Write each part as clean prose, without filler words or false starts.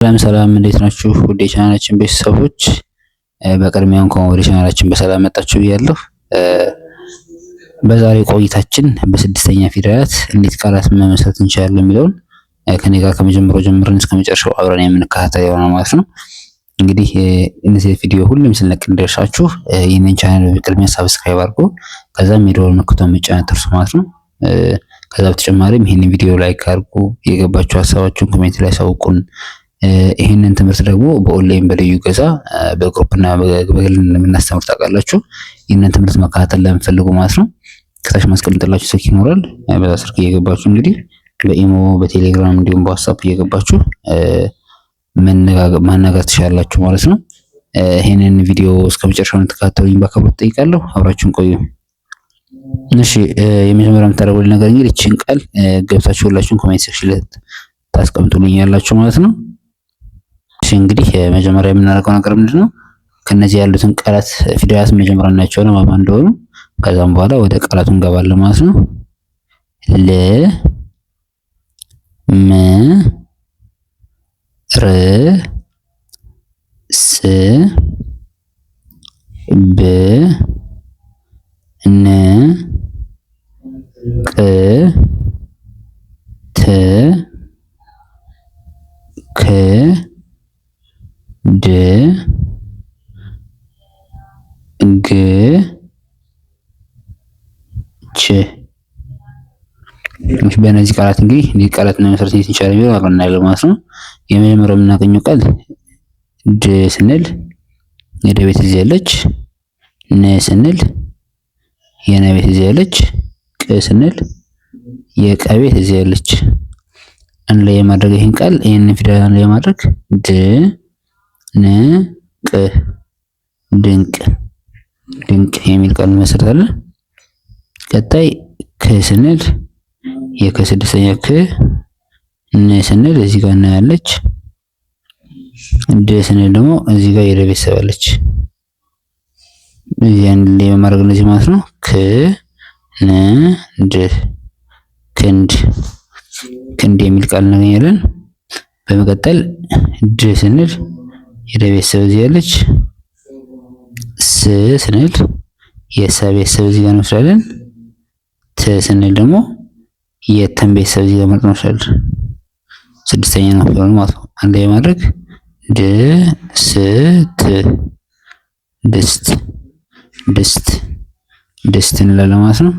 ሰላም እንዴት ናችሁ? ወደ ቻናላችን ቤተሰቦች በቅድሚያ እንኳን ወደ ቻናላችን በሰላም መጣችሁ ብያለሁ። በዛሬ ቆይታችን በስድስተኛ ፊደላት እንዴት ቃላት መመስረት እንችላለን የሚለውን ከኔ ጋር ከመጀመሪያው ጀምረን እስከ መጨረሻው አብረን የምንከታተል ይሆናል ማለት ነው። እንግዲህ እነዚህ ቪዲዮ ሁሉም ስለቅ እንደርሳችሁ ይህንን ቻናል በቅድሚያ ሰብስክራይብ አድርጉ፣ ከዛም የደወል ምልክቱን መጫን አትርሱ ማለት ነው። ከዛ በተጨማሪም ይህንን ቪዲዮ ላይክ አድርጉ፣ የገባችሁ ሀሳባችሁን ኮሜንት ላይ አሳውቁን። ይህንን ትምህርት ደግሞ በኦንላይን በልዩ ገዛ በግሩፕ እና በግል የምናስተምር ታውቃላችሁ። ይህንን ትምህርት መከታተል ለምፈልጉ ማለት ነው ከታች ማስቀምጥላችሁ ስልክ ይኖራል። በዛ ስልክ እየገባችሁ እንግዲህ በኢሞ በቴሌግራም እንዲሁም በዋትስአፕ እየገባችሁ ማናገር ትችላላችሁ ማለት ነው። ይህንን ቪዲዮ እስከ መጨረሻው እንድትከታተሉኝ በአክብሮት እጠይቃለሁ። አብራችሁን ቆዩ። እሺ የመጀመሪያ የምታደርጉልኝ ነገር እንግዲህ እቺን ቃል ገብታችሁ ሁላችሁም ኮሜንት ሴክሽን ላይ ታስቀምጡልኝ ያላችሁ ማለት ነው። እሺ እንግዲህ መጀመሪያ የምናደርገው ነገር ምንድነው? ከነዚህ ያሉትን ቃላት ፊደላት መጀመሪያ እናያቸዋለን ማን እንደሆኑ። ከዛም በኋላ ወደ ቃላቱ እንገባለን ማለት ነው። ለ ም ር ስ ብ ን ቅ ት ክ ድ ግ ች። በእነዚህ ቃላት እንግዲህ እንዴት ቃላት መመስረት እንችላለን የሚለው አብረን እናያለን ማለት ነው። የመጀመሪያው የምናገኘው ቃል ድ ስንል የደ ቤት እዚህ ያለች፣ ነ ስንል የነ ቤት እዚህ ያለች፣ ቅ ስንል የቀ ቤት እዚህ ያለች። አንድ ላይ የማድረግ ይሄን ቃል ይሄንን ፊደል አንድ ላይ የማድረግ ድ ን ቅ ድንቅ ድንቅ የሚል ቃል እንመሰርታለን። ቀጣይ ክ ስንል የከ ስድስተኛ ክ፣ ን ስንል እዚህ ጋር እናያለች፣ ድ ስንል ደግሞ እዚህ ጋር የደ ቤተሰብ አለች። ያን ላይ በማድረግ እንደዚህ ማለት ነው። ክ ን ድ ክንድ ክንድ የሚል ቃል እናገኛለን። በመቀጠል ድ ስንል የደ ቤተሰብ እዚህ ያለች፣ ስ ስንል የሰ ቤተሰብ እዚህ ጋር እንወስዳለን፣ ት ስንል ደግሞ የተን ቤተሰብ እዚህ ጋር መርጠን እንወስዳለን። ስድስተኛ ነው ማለት ነው። አንድ ላይ ማድረግ ድ ስ ት ድስት ድስት ድስት እንላለን ማለት ነው።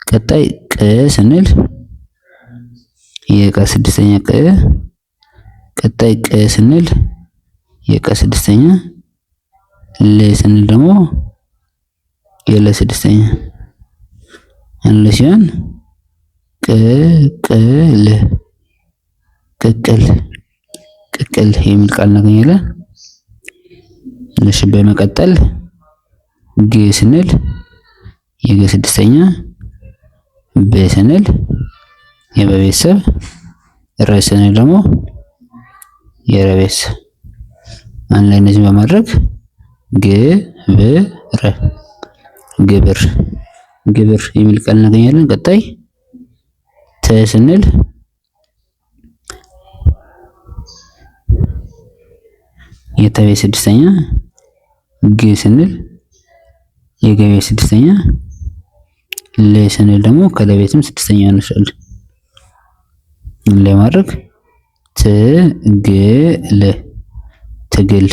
ቀጣይ ቅ ስንል የቀ ስድስተኛ ቅ፣ ቀጣይ ቅ ስንል የቀ ስድስተኛ፣ ል ስንል ደግሞ የለ ስድስተኛ አንድ ሲሆን ቅቅል ቅቅል ቅቅል የሚል ቃል እናገኛለን። እሺ በመቀጠል ግ ስንል የገ ስድስተኛ፣ በ ስንል የበ ቤተሰብ፣ ረ ስንል ደግሞ የረ ቤተሰብ። አንድ ላይ እነዚህ በማድረግ ግብር ግብር ግብር የሚል ቃል እናገኛለን። ቀጣይ ተ ስንል የተ ቤት ስድስተኛ፣ ግ ስንል የገ ቤት ስድስተኛ፣ ል ስንል ደግሞ ከለ ቤትም ስድስተኛ እንወስዳለን። ለማድረግ ትግል ትግል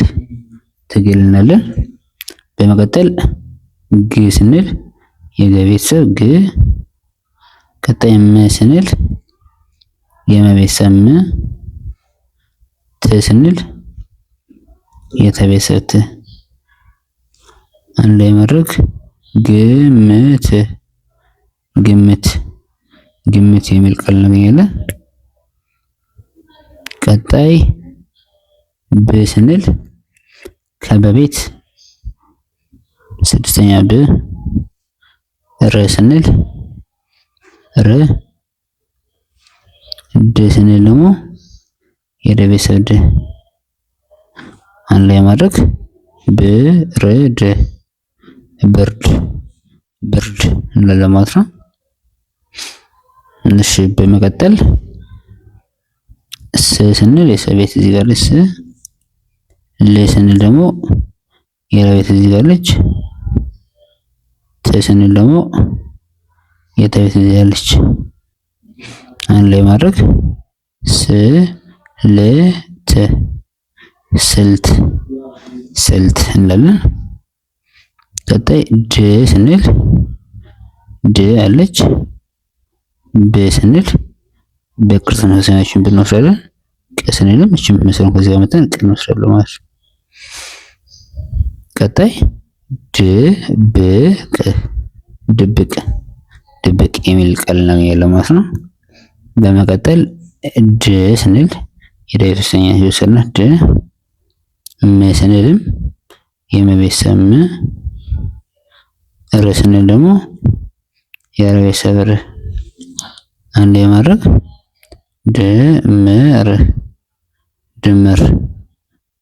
ትግል እንላለን። በመቀጠል ግ ስንል የገ ቤተሰብ ግ፣ ቀጣይ ም ስንል የመ ቤተሰብ ም፣ ት ስንል የተ ቤተሰብ ት። አንድ ላይ ማድረግ ግምት ግምት ግምት የሚል ቃል እናገኛለን። ቀጣይ ብ ስንል ከበቤት ስድስተኛ ብ፣ ረ ስንል ር፣ ድ ስንል ደግሞ የደ ቤተሰብ ድ። አንድ ላይ ማድረግ ብርድ ብርድ ብርድ እንላለን ማለት ነው። እሺ በመቀጠል ስ ስንል የሰ ቤት እዚህ ጋር አለች። ስ ል ስንል ደግሞ የለ ቤት እዚህ ጋር አለች። ት ስንል ደግሞ የተ ቤት እዚህ አለች። አንድ ላይ ማድረግ ስልት ስልት ስልት እንላለን። ቀጣይ ድ ስንል ድ አለች። ብ ስንል በቅርጽ መሰናችን ብንወስዳለን። ቀ ስንልም እቺ መስለን ከዚህ ጋር መተን ቀ እንወስዳለን ማለት ነው። ቀጣይ ድብቅ ድብቅ ድብቅ የሚል ቃል እናገኛለን ማለት ነው። በመቀጠል ድ ስንል የዳዊት ሶስተኛ ሲወሰድና ድ ም ስንልም የመቤተሰብ ም ር ስንል ደግሞ የረቤተሰብ ር አንድ የማድረግ ድምር ድምር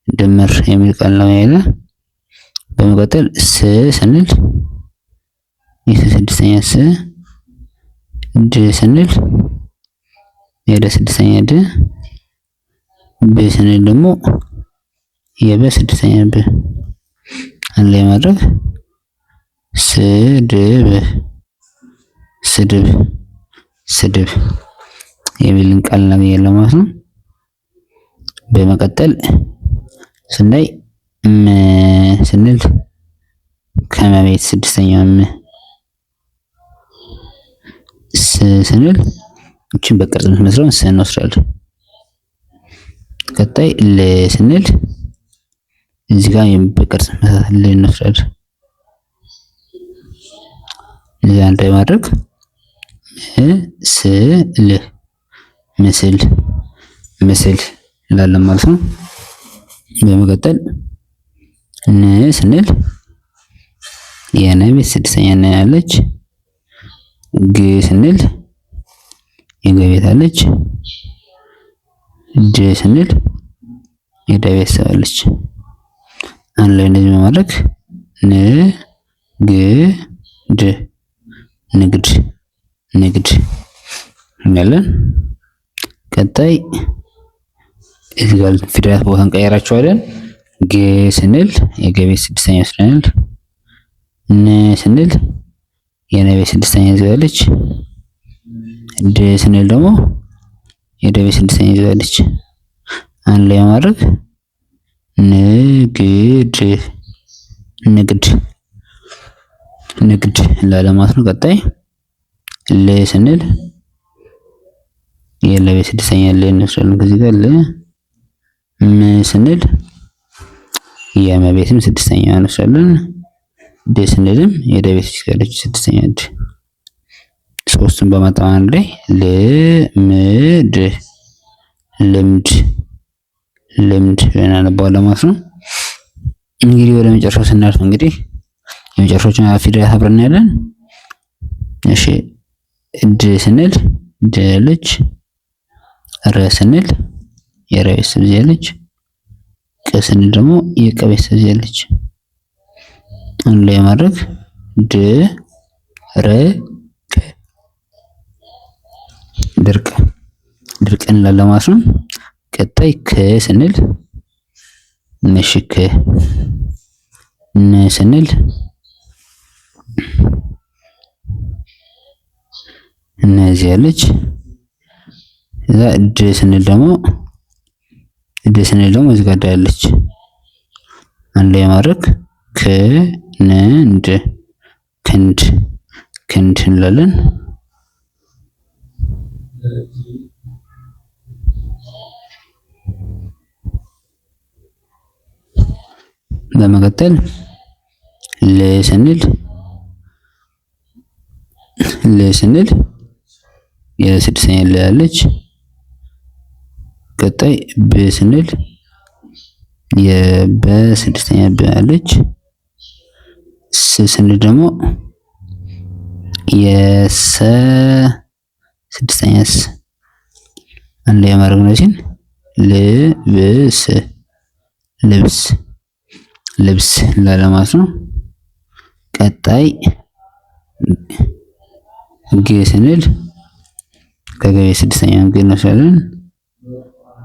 ድምር የሚል ቃል ነው ያለ። በመቀጠል ስ ስንል የሰ ስድስተኛ ስ ድ ስንል የደ ስድስተኛ ድ ብ ስንል ደግሞ የበ ስድስተኛ ብ አንድ ላይ ማድረግ ስድብ ስድብ ስድብ የሚልን ቃል እናገኛለን ማለት ነው። በመቀጠል ስናይ ም ስንል ከመቤት ስድስተኛው ም ስ ስንል እቺን በቅርጽ የምትመስለውን ስ እንወስዳለን። ቀጣይ ል ስንል እዚህ ጋር በቅርጽ ል እንወስዳለን። እዚህ አንድ ላይ ማድረግ ምስል ምስል ምስል እንላለን ማለት ነው። በመቀጠል ን ስንል የነ ቤት ስድስተኛ ነ ያለች። ግ ስንል የገ ቤት አለች። ድ ስንል የደ ቤተሰብ አለች። አንድ ላይ እንደዚህ በማድረግ ንግድ ንግድ ንግድ እንላለን። ቀጣይ እዚህ ጋር ፊደላት ቦታ እንቀይራቸዋለን። ግ ስንል የገ ቤት ስድስተኛ ይወስደናል። ን ስንል የነ ቤት ስድስተኛ ይዘዋለች። ድ ስንል ደግሞ የደ ቤት ስድስተኛ ይዘዋለች። አንድ ላይ ማድረግ ንግድ ንግድ ንግድ ላለማለት ነው። ቀጣይ ል ስንል የለ ቤት ስድስተኛ ል እንወስዳለን ከዚህ ጋር ል። ም ስንል የመ ቤትም ስድስተኛ እንወስዳለን። ድ ስንልም የደ ቤት ያለች ስድስተኛ ድ። ሶስቱን በማጣመር አንድ ላይ ልምድ ልምድ ልምድ እናነባዋለን ማለት ነው። እንግዲህ ወደ መጨረሻው ስናልፍ እንግዲህ የመጨረሻዎችን ፊደላት አብረን እናያለን። እሺ ድ ስንል ድ አለች። ረ ስንል የረ ቤተሰብ እዚህ አለች። ቀ ስንል ደግሞ የቀ ቤተሰብ እዚህ አለች። አንድ ላይ ማድረግ ድ ረ ቀ ድርቅ ድርቅ እንላለን ማለት ነው። ቀጣይ ክ ስንል ምሽክ ን ስንል እነዚህ ያለች። እዛ ድ ስንል ደግሞ እዚህ ጋር ያለች። አንድ ላይ ማድረግ ክንድ ክንድ ክንድ እንላለን። በመቀጠል ል ስንል የስድስተኛ ል ያለች። ቀጣይ ብ ስንል የበስድስተኛ ብ አለች። ስ ስንል ደግሞ የሰ ስድስተኛ ስ አንድ ላይ ማድረግ ነው። ሲል ልብስ ልብስ ልብስ ላለማለት ነው። ቀጣይ ግ ስንል ከገ ስድስተኛ ግ እንወስዳለን።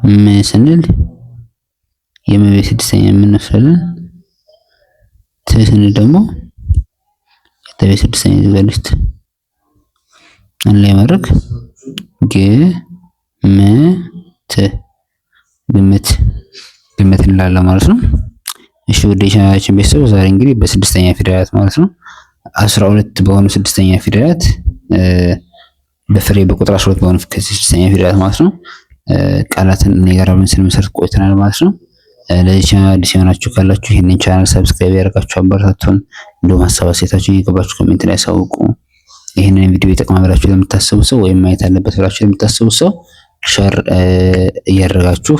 ም ስንል የመቤት ስድስተኛ የምንወስዳለን። ት ስንል ደግሞ የተቤት ስድስተኛ ይዘጋልስት አንድ ላይ ማድረግ ግምት እንላለን ማለት ነው። እሺ ወደ ቻናላችን ቤተሰብ ዛሬ እንግዲህ በስድስተኛ ፊደላት ማለት ነው 12 በሆኑ ስድስተኛ ፊደላት በፍሬ በቁጥር 12 በሆኑ ስድስተኛ ፊደላት ማለት ነው ቃላትን እኔ ጋር አብረን ስንመሰርት ቆይተናል ማለት ነው። ለዚህ ቻናል አዲስ የሆናችሁ ካላችሁ ይሄንን ቻናል ሰብስክራይብ ያደርጋችሁ አበረታቱን። እንደውም ሀሳብ አስተያየታችሁን እየገባችሁ ኮሜንት ላይ አሳውቁ። ይሄንን ቪዲዮ ይጠቅማል ብላችሁ ለምታስቡ ሰው ወይም ማየት አለበት ብላችሁ ለምታስቡ ሰው ሼር እያደረጋችሁ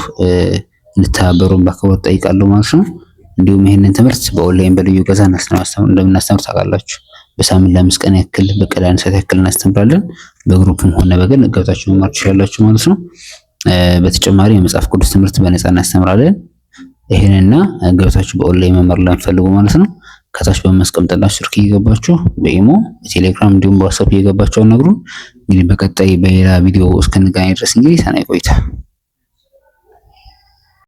እንድትተባበሩን በአክብሮት ጠይቃለሁ ማለት ነው። እንዲሁም ይሄንን ትምህርት በኦንላይን በልዩ ገዛ እንደምናስተምር ታውቃላችሁ። በሳምንት ለ5 ቀን ያክል በቀን 1 ሰዓት ያክል እናስተምራለን። በግሩፕም ሆነ በግል ገብታችሁ መማር ትችላላችሁ ማለት ነው። በተጨማሪ የመጽሐፍ ቅዱስ ትምህርት በነፃ እናስተምራለን። ይሄንና ገብታችሁ በኦንላይን መማር ለምትፈልጉ ማለት ነው ከታች በማስቀምጥላችሁ ስልክ እየገባችሁ በኢሞ በቴሌግራም እንዲሁም በዋትስአፕ እየገባችሁ አናግሩን። እንግዲህ በቀጣይ በሌላ ቪዲዮ እስክንገናኝ ድረስ እንግዲህ ሰናይ ቆይታ